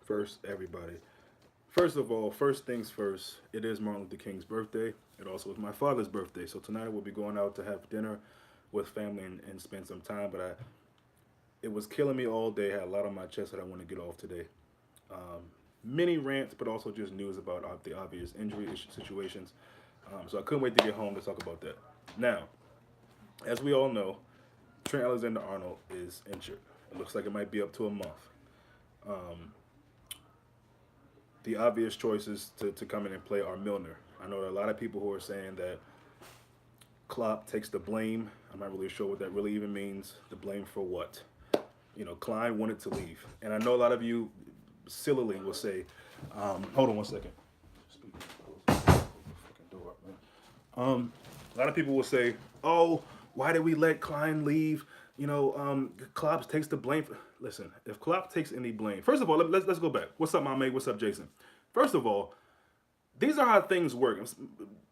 First, everybody. First of all, first things first, it is Martin Luther King's birthday. It also is my father's birthday. So tonight we'll be going out to have dinner with family and spend some time. It was killing me all day. I had a lot on my chest that I want to get off today. Um, Many rants, but also just news about the obvious injury situations. So I couldn't wait to get home to talk about that. Now, as we all know, Trent Alexander-Arnold is injured. It looks like it might be up to a month. Um, the obvious choices to come in and play are Milner. I know there are a lot of people who are saying that Klopp takes the blame. I'm not really sure what that really even means. The blame for what? Klein wanted to leave. And I know a lot of you sillily will say, hold on one second. A lot of people will say, oh, why did we let Klein leave? Klopp takes the blame. Listen, if Klopp takes any blame, first of all, let's go back. What's up, Mame? What's up, Jason? First of all, these are how things work.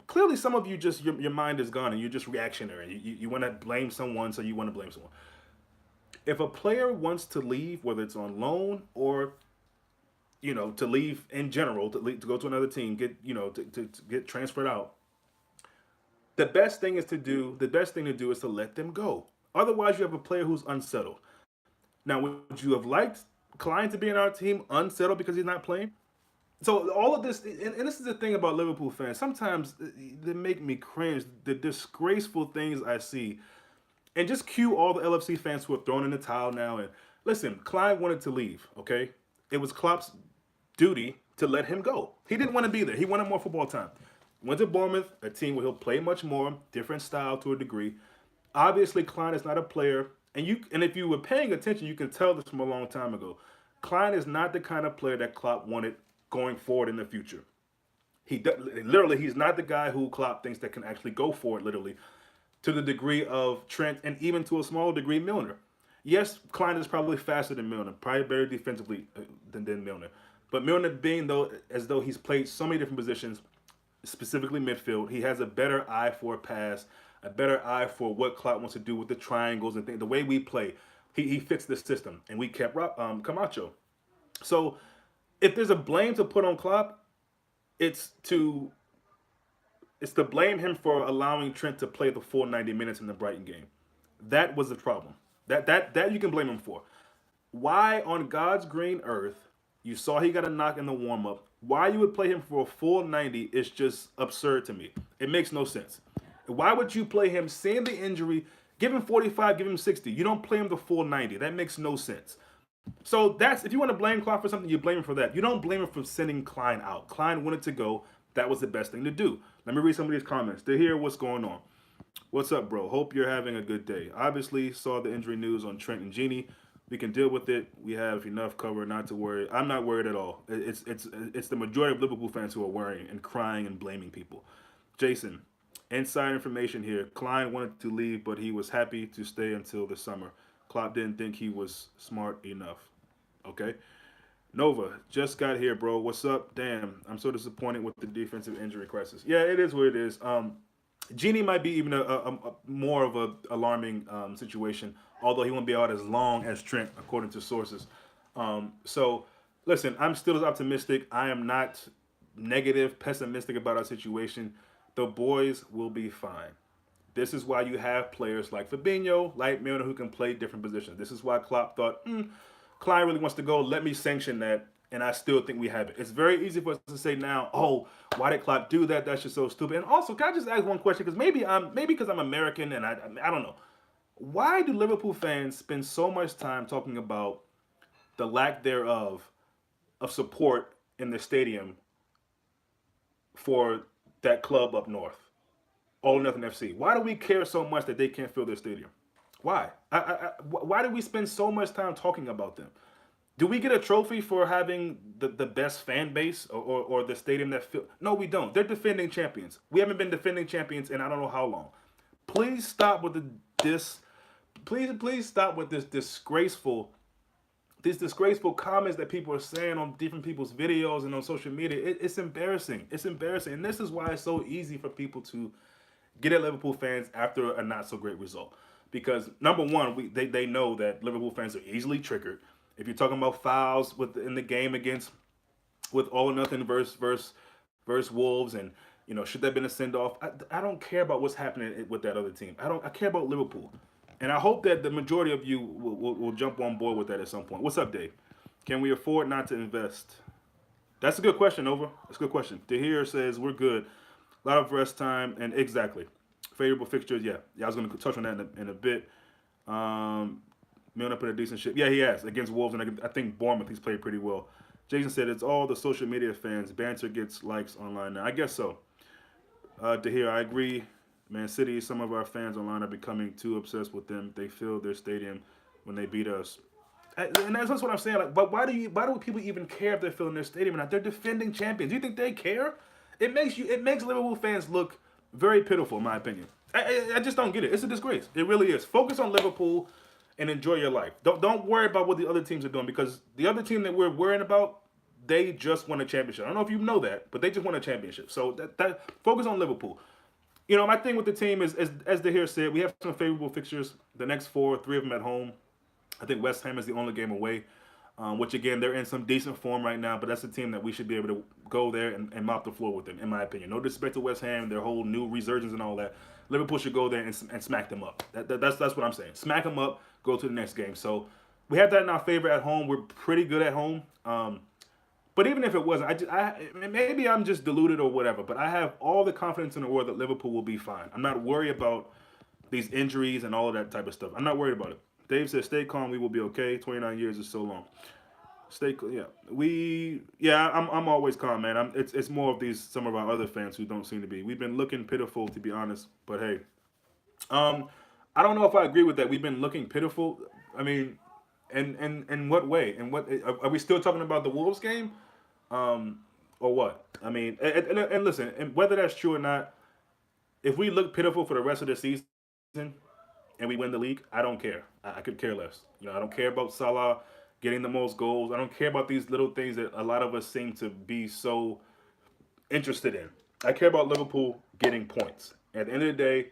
Clearly, some of you just your mind is gone and you're just reactionary. You want to blame someone, so you want to blame someone. If a player wants to leave, whether it's on loan or to leave in general, to go to another team, to get transferred out, the best thing to do is to let them go. Otherwise, you have a player who's unsettled. Now, would you have liked Klein to be in our team unsettled because he's not playing? So all of this, and this is the thing about Liverpool fans. Sometimes they make me cringe. The disgraceful things I see, and just cue all the LFC fans who have thrown in the towel now. And listen, Klein wanted to leave. Okay, it was Klopp's duty to let him go. He didn't want to be there. He wanted more football time. Went to Bournemouth, a team where he'll play much more, different style to a degree. Obviously, Klein is not a player, and if you were paying attention, you can tell this from a long time ago. Klein is not the kind of player that Klopp wanted going forward in the future. Literally, he's not the guy who Klopp thinks that can actually go for it, literally, to the degree of Trent and even to a smaller degree Milner. Yes, Klein is probably faster than Milner, probably better defensively than Milner. But Milner being as though he's played so many different positions, specifically midfield, he has a better eye for a pass, a better eye for what Klopp wants to do with the triangles and things. The way we play, he fits the system, and we kept Camacho. So if there's a blame to put on Klopp, it's to blame him for allowing Trent to play the full 90 minutes in the Brighton game. That was the problem. That you can blame him for. Why on God's green earth you saw he got a knock in the warm up? Why you would play him for a full 90 is just absurd to me. It makes no sense. Why would you play him, seeing the injury, give him 45, give him 60? You don't play him the full 90. That makes no sense. So that's if you want to blame Klein for something, you blame him for that. You don't blame him for sending Klein out. Klein wanted to go. That was the best thing to do. Let me read some of these comments to hear what's going on. What's up, bro? Hope you're having a good day. Obviously, saw the injury news on Trent and Genie. We can deal with it. We have enough cover not to worry. I'm not worried at all. It's the majority of Liverpool fans who are worrying and crying and blaming people. Jason, inside information here. Klein wanted to leave, but he was happy to stay until the summer. Klopp didn't think he was smart enough. Okay. Nova, just got here, bro. What's up? Damn, I'm so disappointed with the defensive injury crisis. Yeah, it is what it is. Genie might be even a more of a alarming situation, although he won't be out as long as Trent, according to sources. So, listen, I'm still as optimistic. I am not negative, pessimistic about our situation. The boys will be fine. This is why you have players like Fabinho, like Milner, who can play different positions. This is why Klopp thought, Klein really wants to go. Let me sanction that, and I still think we have it. It's very easy for us to say now, oh, why did Klopp do that? That's just so stupid. And also, can I just ask one question? Because maybe because I'm American, and I don't know. Why do Liverpool fans spend so much time talking about the lack thereof of support in the stadium for that club up north, All or Nothing FC? Why do we care so much that they can't fill their stadium? Why? Why do we spend so much time talking about them? Do we get a trophy for having the best fan base or the stadium that fill? No, we don't. They're defending champions. We haven't been defending champions in I don't know how long. Please stop with this. Please stop with these disgraceful comments that people are saying on different people's videos and on social media. It's embarrassing. It's embarrassing, and this is why it's so easy for people to get at Liverpool fans after a not so great result. Because number one, they know that Liverpool fans are easily triggered. If you're talking about fouls in the game against with all or nothing versus Wolves, and should that have been a send off? I don't care about what's happening with that other team. I care about Liverpool, and I hope that the majority of you will jump on board with that at some point. What's up, Dave? Can we afford not to invest? That's a good question, Over. That's a good question. Tahir says we're good. A lot of rest time and exactly favorable fixtures. Yeah, yeah. I was going to touch on that in a bit. Um, Milner put a decent shit. Yeah, he has against Wolves, and I think Bournemouth he's played pretty well. Jason said it's all the social media fans. Banter gets likes online now. I guess so. To hear, I agree. Man City, some of our fans online are becoming too obsessed with them. They fill their stadium when they beat us. And that's what I'm saying. Like, but why do people even care if they're filling their stadium or not? They're defending champions. You think they care? It makes Liverpool fans look very pitiful, in my opinion. I just don't get it. It's a disgrace. It really is. Focus on Liverpool and enjoy your life. Don't worry about what the other teams are doing, because the other team that we're worrying about, they just won a championship. I don't know if you know that, but they just won a championship. So that focus on Liverpool. My thing with the team is, as the here said, we have some favorable fixtures. The next four, three of them at home. I think West Ham is the only game away, which again they're in some decent form right now. But that's a team that we should be able to go there and mop the floor with them, in my opinion. No disrespect to West Ham, their whole new resurgence and all that. Liverpool should go there and smack them up. That's what I'm saying. Smack them up. Go to the next game. So we have that in our favor at home. We're pretty good at home. But even if it wasn't, maybe I'm just deluded or whatever. But I have all the confidence in the world that Liverpool will be fine. I'm not worried about these injuries and all of that type of stuff. I'm not worried about it. Dave says, "Stay calm. We will be okay. 29 years is so long. Stay, yeah. I'm always calm, man. It's more of some of our other fans who don't seem to be. We've been looking pitiful, to be honest. But hey, um, I don't know if I agree with that. We've been looking pitiful. I mean, in what way? And what are we still talking about the Wolves game, um, or what? I mean, and listen, and whether that's true or not, if we look pitiful for the rest of the season and we win the league, I don't care. I could care less. I don't care about Salah getting the most goals. I don't care about these little things that a lot of us seem to be so interested in. I care about Liverpool getting points. At the end of the day,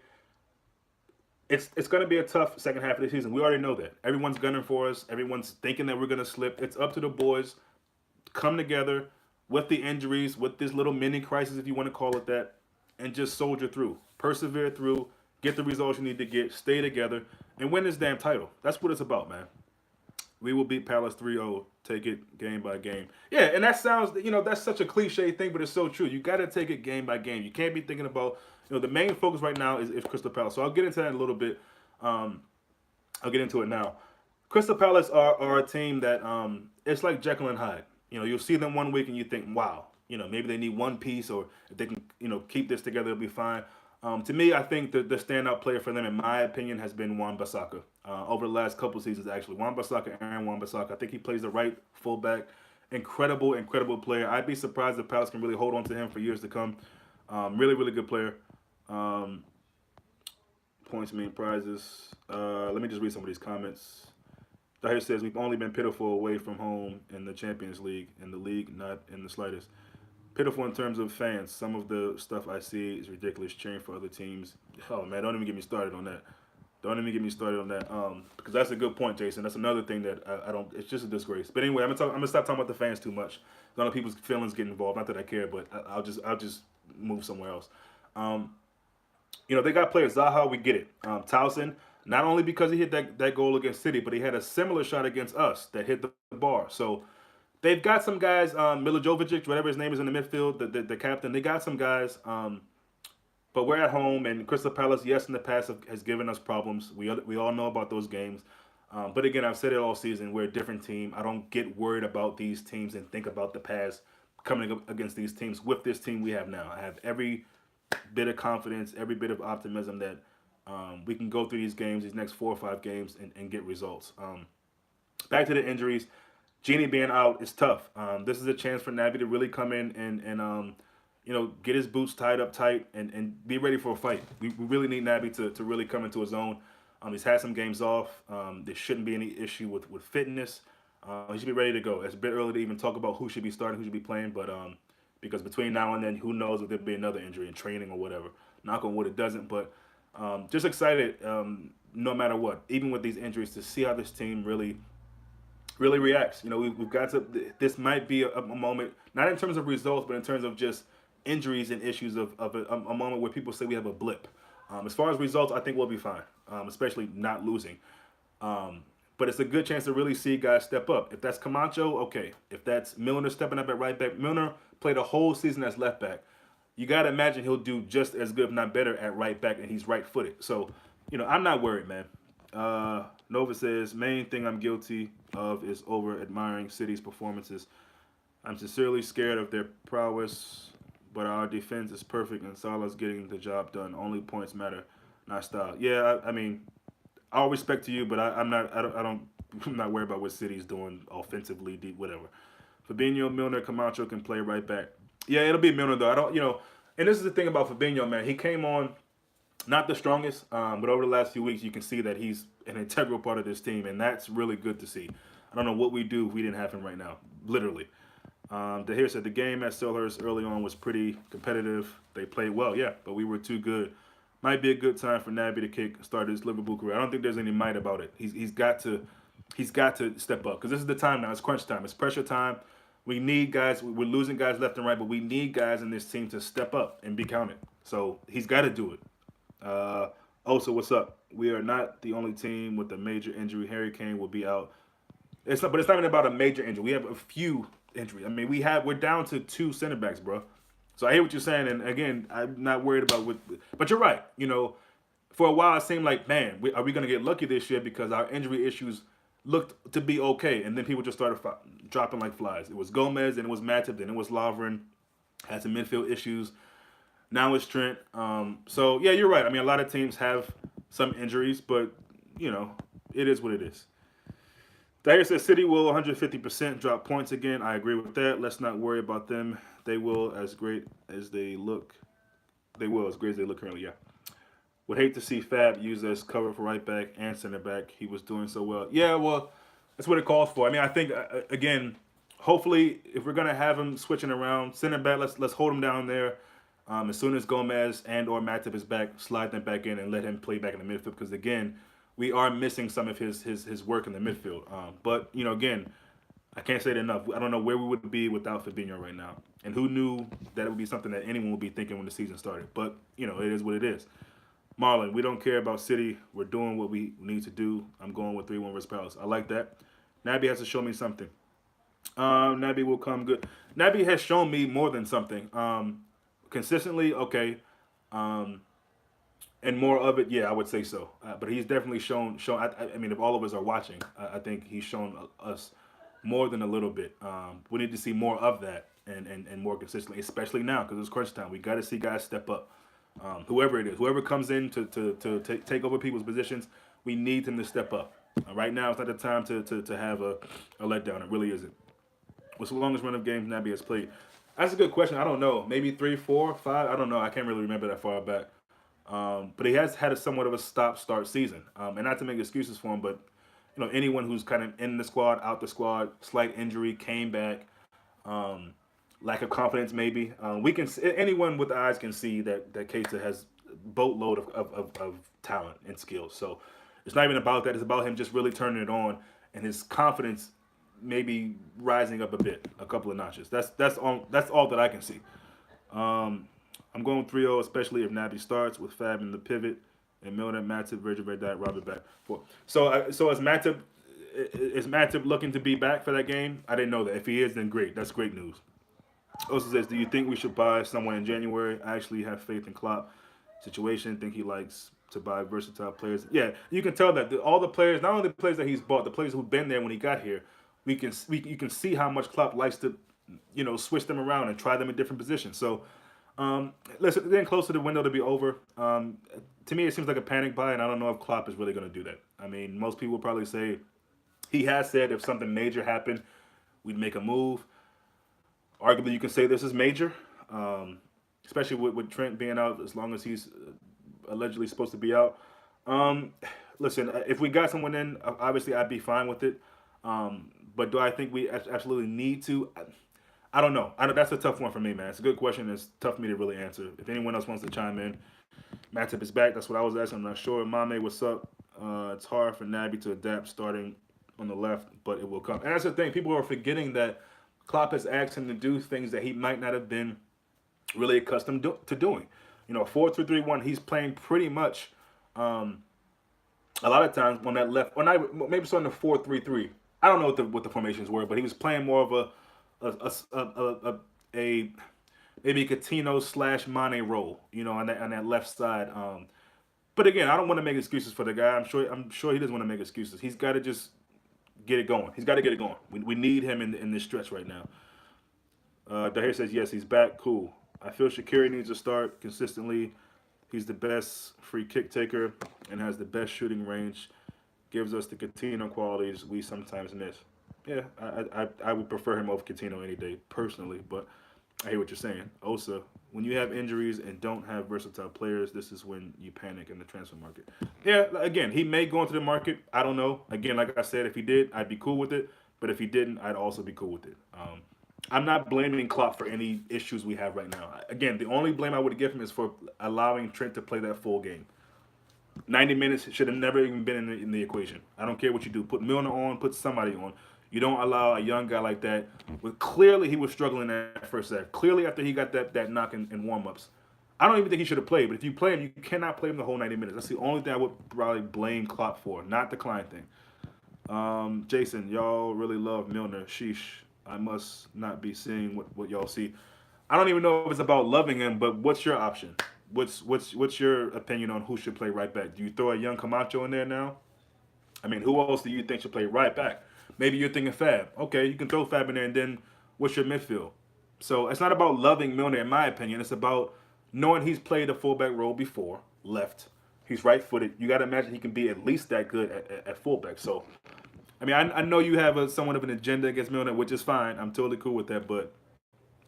it's going to be a tough second half of the season. We already know that. Everyone's gunning for us. Everyone's thinking that we're going to slip. It's up to the boys to come together with the injuries, with this little mini crisis, if you want to call it that, and just soldier through, persevere through, get the results you need to get, stay together, and win this damn title. That's what it's about, man. We will beat Palace 3-0. Take it game by game. Yeah, and that sounds, that's such a cliche thing, but it's so true. You got to take it game by game. You can't be thinking about, the main focus right now is Crystal Palace. So I'll get into that in a little bit. I'll get into it now. Crystal Palace are a team that it's like Jekyll and Hyde. You'll see them one week and you think, wow, maybe they need one piece, or if they can, keep this together, it'll be fine. To me, I think the standout player for them, in my opinion, has been Wan-Bissaka. Over the last couple seasons, actually. Wan-Bissaka, Aaron Wan-Bissaka. I think he plays the right fullback. Incredible, incredible player. I'd be surprised if Palace can really hold on to him for years to come. Really, really good player. Um, Points, main prizes. Let me just read some of these comments. Dahir says, we've only been pitiful away from home in the Champions League. In the league, not in the slightest. Pitiful in terms of fans. Some of the stuff I see is ridiculous, cheering for other teams. Oh, man, don't even get me started on that. Don't even get me started on that. Because that's a good point, Jason. That's another thing that I don't. It's just a disgrace. But anyway, I'm gonna stop talking about the fans too much. Don't let people's feelings get involved. Not that I care, but I'll just move somewhere else. Um, they got players. Zaha, we get it. Towson, not only because he hit that goal against City, but he had a similar shot against us that hit the bar. So they've got some guys. Milijovic, whatever his name is in the midfield, the captain. They got some guys. But we're at home, and Crystal Palace, yes, in the past has given us problems. We all know about those games. But again, I've said it all season. We're a different team. I don't get worried about these teams and think about the past coming up against these teams. With this team we have now, I have every bit of confidence, every bit of optimism that we can go through these games, these next 4 or 5 games, and get results. Back to the injuries. Genie being out is tough. This is a chance for Naby to really come in and get his boots tied up tight and be ready for a fight. We really need Naby to really come into his own. He's had some games off. There shouldn't be any issue with fitness. He should be ready to go. It's a bit early to even talk about who should be starting, who should be playing, but because between now and then, who knows if there'll be another injury in training or whatever. Knock on wood, it doesn't, but just excited no matter what, even with these injuries, to see how this team really really reacts. We've got to. This might be a moment, not in terms of results, but in terms of just injuries and issues of a moment where people say we have a blip. As far as results, I think we'll be fine, especially not losing. Um, but it's a good chance to really see guys step up. If that's Camacho, okay. If that's Milner stepping up at right back, Milner played a whole season as left back. You got to imagine he'll do just as good, if not better, at right back, and he's right footed. So, I'm not worried, man. Nova says, main thing I'm guilty of is over admiring City's performances. I'm sincerely scared of their prowess, but our defense is perfect and Salah's getting the job done. Only points matter, not style. Yeah, I mean, all respect to you, but I'm not. I don't. I'm not worried about what City's doing offensively, deep, whatever. Fabinho, Milner, Camacho can play right back. Yeah, it'll be Milner though. I don't. And this is the thing about Fabinho, man. He came on not the strongest, but over the last few weeks, you can see that he's an integral part of this team, and that's really good to see. I don't know what we do if we didn't have him right now, literally. Dahir said the game at Selhurst early on was pretty competitive. They played well, yeah, but we were too good. Might be a good time for Naby to kick start his Liverpool career. I don't think there's any might about it. He's got to step up because this is the time now. It's crunch time. It's pressure time. We need guys. We're losing guys left and right, but we need guys in this team to step up and be counted. So he's got to do it. Also, what's up? We are not the only team with a major injury. Harry Kane will be out. But it's not even about a major injury. We have a few injuries. I mean, we're down to two center backs, bro. So I hear what you're saying, and again, I'm not worried about what. But you're right. For a while it seemed like, man, are we gonna get lucky this year because our injury issues looked to be okay, and then people just started dropping like flies. It was Gomez, then it was Matip, then it was Lovren. Had some midfield issues. Now it's Trent. So yeah, you're right. I mean, a lot of teams have some injuries, but you know, it is what it is. Dyer says City will 150% drop points again. I agree with that. Let's not worry about them. They will as great as they look. They will as great as they look currently. Yeah. Would hate to see Fab used as cover for right back and center back. He was doing so well. Yeah, well, that's what it calls for. I mean, I think again, hopefully, if we're gonna have him switching around center back, let's hold him down there. As soon as Gomez and or Matip is back, slide them back in and let him play back in the midfield. Because again, we are missing some of his work in the midfield. But again, I can't say it enough. I don't know where we would be without Fabinho right now. And who knew that it would be something that anyone would be thinking when the season started. But it is what it is. Marlon, we don't care about City. We're doing what we need to do. I'm going with 3-1 versus Palace. I like that. Naby has to show me something. Naby will come good. Naby has shown me more than something. Consistently, okay. And more of it, yeah, I would say so. But he's definitely shown. I mean, if all of us are watching, I think he's shown us more than a little bit. We need to see more of that and more consistently, especially now because it's crunch time. We got to see guys step up. Whoever it is, whoever comes in to take over people's positions, we need them to step up. Right now, it's not the time to have a letdown. It really isn't. What's the longest run of games Naby has played? That's a good question. I don't know. Maybe 3, 4, 5. I don't know. I can't really remember that far back. But he has had somewhat of a stop-start season. And not to make excuses for him, but anyone who's kind of in the squad, out the squad, slight injury, came back, lack of confidence maybe. We can anyone with the eyes can see that Keita has boatload of talent and skills. So it's not even about that. It's about him just really turning it on and his confidence maybe rising up a bit, a couple of notches. That's all that I can see. I'm going 3-0, especially if Naby starts with Fab in the pivot and Milner, Matip, Virgil van Dijk, Robert back. So is Matip looking to be back for that game? I didn't know that. If he is, then great. That's great news. Also says, do you think we should buy someone in January? I actually have faith in Klopp situation. Think he likes to buy versatile players. Yeah, you can tell that all the players, not only the players that he's bought, the players who've been there when he got here, you can see how much Klopp likes to, switch them around and try them in different positions. So, listen, getting close to the window to be over. To me, it seems like a panic buy, and I don't know if Klopp is really going to do that. I mean, most people probably say he has said if something major happened, we'd make a move. Arguably, you can say this is major, especially with Trent being out as long as he's allegedly supposed to be out. Listen, if we got someone in, obviously I'd be fine with it. But do I think we absolutely need to? I don't know. That's a tough one for me, man. It's a good question. It's tough for me to really answer. If anyone else wants to chime in, Matip is back. That's what I was asking. I'm not sure. Mame, what's up? It's hard for Naby to adapt starting on the left, but it will come. And that's the thing. People are forgetting that Klopp has asked him to do things that he might not have been really accustomed to doing. 4-2-3-1. He's playing pretty much a lot of times on that left, or not, maybe it's on the 4-3-3. I don't know what the formations were, but he was playing more of a maybe Coutinho slash Mane role, on that left side. But again, I don't want to make excuses for the guy. I'm sure he doesn't want to make excuses. He's got to just get it going. He's got to get it going. We need him in this stretch right now. Dahir says yes, he's back. Cool. I feel Shaqiri needs to start consistently. He's the best free kick taker and has the best shooting range. Gives us the Coutinho qualities we sometimes miss. Yeah, I would prefer him over Coutinho any day personally, but I hear what you're saying. Osa, when you have injuries and don't have versatile players, this is when you panic in the transfer market. Yeah, again, he may go into the market. I don't know. Again, like I said, if he did, I'd be cool with it. But if he didn't, I'd also be cool with it. I'm not blaming Klopp for any issues we have right now. Again, the only blame I would give him is for allowing Trent to play that full game. 90 minutes should have never even been in the equation. I don't care what you do. Put Milner on, put somebody on. You don't allow a young guy like that. But clearly, he was struggling that first half. Clearly, after he got that knock in warm-ups. I don't even think he should have played. But if you play him, you cannot play him the whole 90 minutes. That's the only thing I would probably blame Klopp for, not the Klein thing. Jason, y'all really love Milner. Sheesh. I must not be seeing what y'all see. I don't even know if it's about loving him, but what's your option? What's your opinion on who should play right back? Do you throw a young Camacho in there now? I mean, who else do you think should play right back? Maybe you're thinking Fab. Okay, you can throw Fab in there, and then what's your midfield? So it's not about loving Milner, in my opinion. It's about knowing he's played a fullback role before, left. He's right-footed. You got to imagine he can be at least that good at fullback. So, I mean, I know you have somewhat of an agenda against Milner, which is fine. I'm totally cool with that, but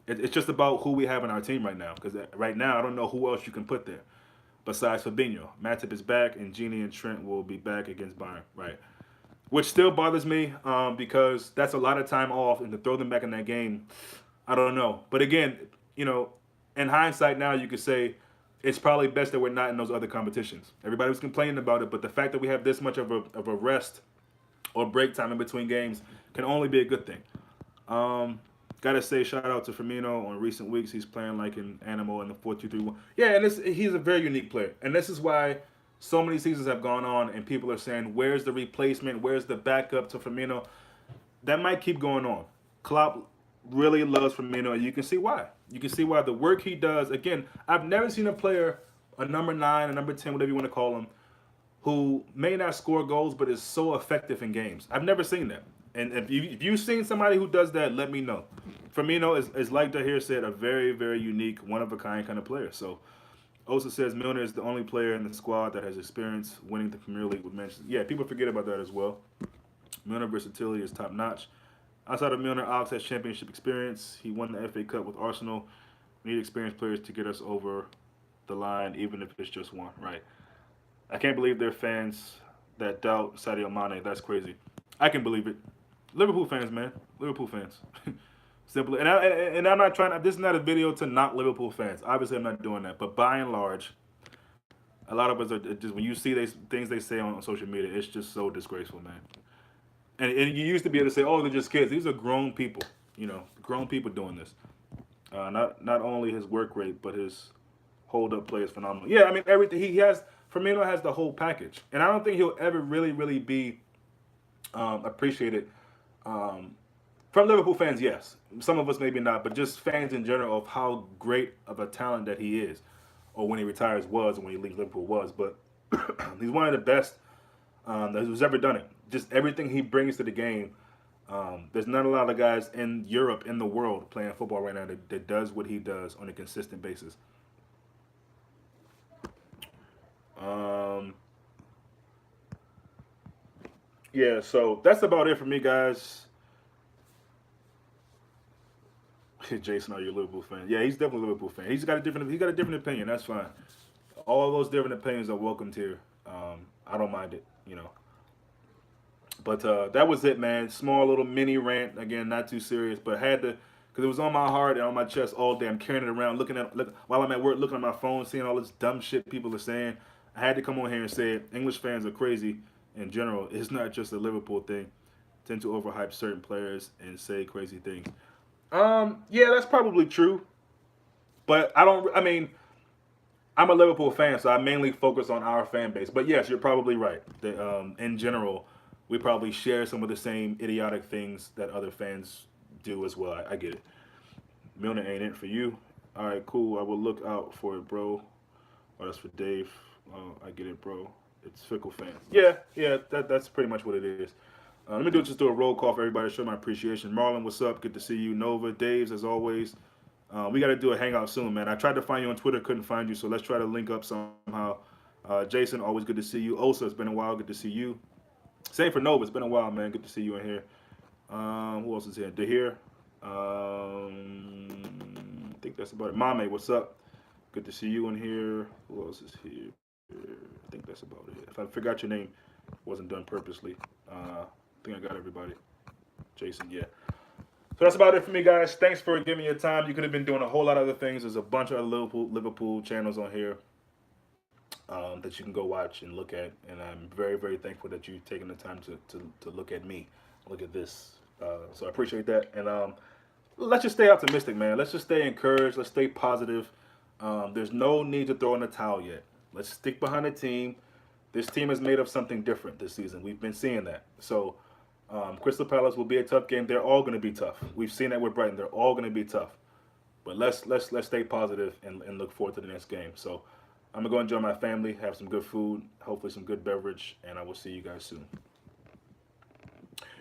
it's just about who we have in our team right now. Because right now, I don't know who else you can put there besides Fabinho. Matip is back, and Genie and Trent will be back against Bayern. Right. Which still bothers me because that's a lot of time off, and to throw them back in that game, I don't know. But again, in hindsight now, you could say it's probably best that we're not in those other competitions. Everybody was complaining about it, but the fact that we have this much of a rest or break time in between games can only be a good thing. Gotta say, shout out to Firmino. On recent weeks, he's playing like an animal in the 4-2-3-1. Yeah, and he's a very unique player, and this is why so many seasons have gone on, and people are saying, "Where's the replacement? Where's the backup to Firmino?" That might keep going on. Klopp really loves Firmino, and you can see why. You can see why the work he does. Again, I've never seen a player, a number 9, a number 10, whatever you want to call him, who may not score goals but is so effective in games. I've never seen that. And if you've seen somebody who does that, let me know. Firmino is like Dahir said, a very, very unique, one-of-a-kind kind of player. So, Osa says Milner is the only player in the squad that has experience winning the Premier League with Manchester. Yeah, people forget about that as well. Milner versatility is top-notch. Outside of Milner, Alex has championship experience. He won the FA Cup with Arsenal. We need experienced players to get us over the line, even if it's just one. Right. I can't believe there are fans that doubt Sadio Mane. That's crazy. I can believe it. Liverpool fans, man. Liverpool fans. Simply. And I'm not trying to, this is not a video to knock Liverpool fans. Obviously, I'm not doing that. But by and large, a lot of us are just, when you see things they say on social media, it's just so disgraceful, man. And you used to be able to say, oh, they're just kids. These are grown people, grown people doing this. Not only his work rate, but his hold up play is phenomenal. Yeah, I mean, everything he has, Firmino has the whole package. And I don't think he'll ever really, really be appreciated from Liverpool fans, yes. Some of us maybe not, but just fans in general of how great of a talent that he is, or when he retires was, and when he leaves Liverpool was. But he's one of the best who's ever done it. Just everything he brings to the game. There's not a lot of guys in Europe, in the world, playing football right now that does what he does on a consistent basis. Yeah, so that's about it for me, guys. Jason, are you a Liverpool fan? Yeah, he's definitely a Liverpool fan. He's got a different opinion. That's fine. All those different opinions are welcomed here. I don't mind it. But that was it, man. Small little mini rant. Again, not too serious, but had to, because it was on my heart and on my chest all day. I'm carrying it around, while I'm at work, looking at my phone, seeing all this dumb shit people are saying. I had to come on here and say it. English fans are crazy in general. It's not just a Liverpool thing. tend to overhype certain players and say crazy things. Yeah, that's probably true. But I don't. I mean, I'm a Liverpool fan, so I mainly focus on our fan base. But yes, you're probably right. In general, we probably share some of the same idiotic things that other fans do as well. I get it. Milner ain't it for you. All right, cool. I will look out for it, bro. Oh, that's for Dave. I get it, bro. It's fickle fans. Yeah, yeah. That's pretty much what it is. Let me just do a roll call for everybody to show my appreciation. Marlon, what's up? Good to see you. Nova, Daves, as always. We got to do a hangout soon, man. I tried to find you on Twitter, couldn't find you, so let's try to link up somehow. Jason, always good to see you. Osa, it's been a while. Good to see you. Same for Nova. It's been a while, man. Good to see you in here. Who else is here? Dahir. I think that's about it. Mame, what's up? Good to see you in here. Who else is here? I think that's about it. If I forgot your name, it wasn't done purposely. I think I got everybody. Jason, yeah. So that's about it for me, guys. Thanks for giving me your time. You could have been doing a whole lot of other things. There's a bunch of other Liverpool channels on here that you can go watch and look at. And I'm very, very thankful that you've taken the time to look at me, look at this. So I appreciate that. And let's just stay optimistic, man. Let's just stay encouraged. Let's stay positive. There's no need to throw in the towel yet. Let's stick behind the team. This team is made of something different this season. We've been seeing that. So Crystal Palace will be a tough game. They're all going to be tough. We've seen that with Brighton. They're all going to be tough. But let's stay positive and look forward to the next game. So I'm gonna go enjoy my family, have some good food, hopefully some good beverage, and I will see you guys soon.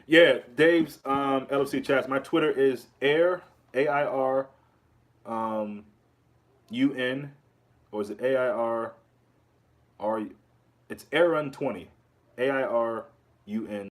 Yeah, Dave's LFC chats. My Twitter is AIR UN, or is it AIR? It's Aaron20, AIRUN